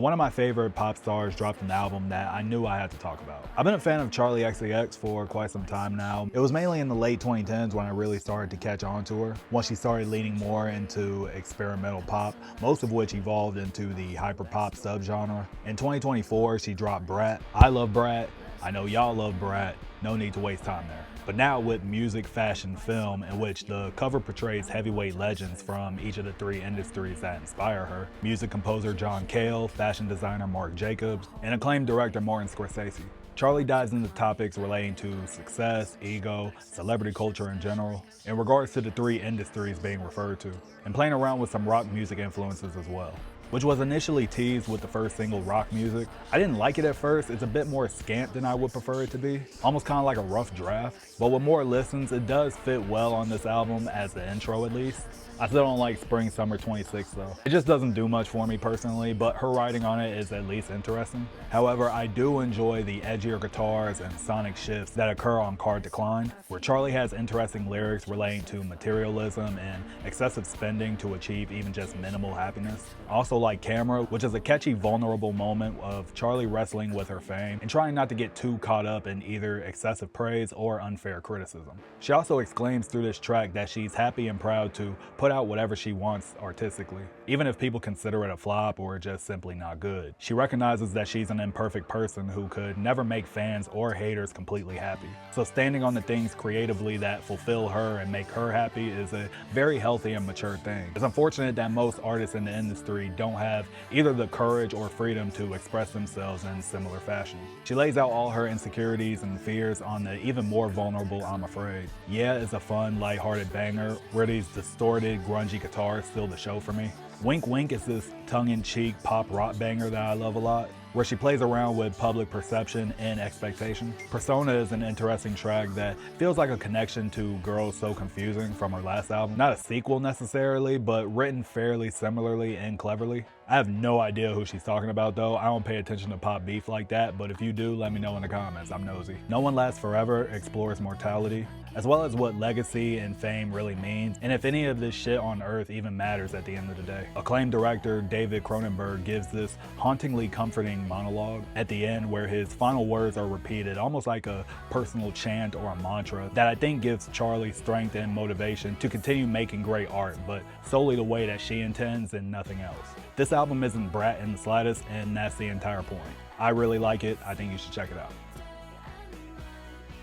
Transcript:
One of my favorite pop stars dropped an album that I knew I had to talk about. I've been a fan of Charli xcx for quite some time now. It was mainly in the late 2010s when I really started to catch on to her, once she started leaning more into experimental pop, most of which evolved into the hyperpop subgenre. In 2024, she dropped Brat. I love Brat. I know y'all love Brat. No need to waste time there. But now with music, fashion, film, in which the cover portrays heavyweight legends from each of the three industries that inspire her: music composer John Cale, fashion designer Marc Jacobs, and acclaimed director Martin Scorsese. Charli dives into topics relating to success, ego, celebrity culture in general, in regards to the three industries being referred to, and playing around with some rock music influences as well, which was initially teased with the first single, Rock Music. I didn't like it at first. It's a bit more scant than I would prefer it to be, almost kind of like a rough draft. But with more listens, it does fit well on this album, as the intro at least. I still don't like Spring Summer 26 though. It just doesn't do much for me personally, but her writing on it is at least interesting. However, I do enjoy the edgier guitars and sonic shifts that occur on Card Declined, where Charli has interesting lyrics relating to materialism and excessive spending to achieve even just minimal happiness. I also like Camera, which is a catchy, vulnerable moment of Charli wrestling with her fame and trying not to get too caught up in either excessive praise or unfair criticism. She also exclaims through this track that she's happy and proud to put out whatever she wants artistically, even if people consider it a flop or just simply not good. She recognizes that she's an imperfect person who could never make fans or haters completely happy. So standing on the things creatively that fulfill her and make her happy is a very healthy and mature thing. It's unfortunate that most artists in the industry don't have either the courage or freedom to express themselves in similar fashion. She lays out all her insecurities and fears on the even more vulnerable I'm Afraid. Yeah, it's a fun, lighthearted banger where these distorted, grungy guitars steal the show for me. Wink Wink is this tongue-in-cheek pop rock banger that I love a lot, where she plays around with public perception and expectation. Persona is an interesting track that feels like a connection to Girls So Confusing from her last album. Not a sequel necessarily, but written fairly similarly and cleverly. I have no idea who she's talking about though. I don't pay attention to pop beef like that, but if you do, let me know in the comments. I'm nosy. No One Lasts Forever explores mortality, as well as what legacy and fame really means, and if any of this shit on earth even matters at the end of the day. Acclaimed director David Cronenberg gives this hauntingly comforting monologue at the end where his final words are repeated, almost like a personal chant or a mantra that I think gives Charli strength and motivation to continue making great art, but solely the way that she intends and nothing else. This album isn't Brat in the slightest, and that's the entire point. I really like it. I think you should check it out.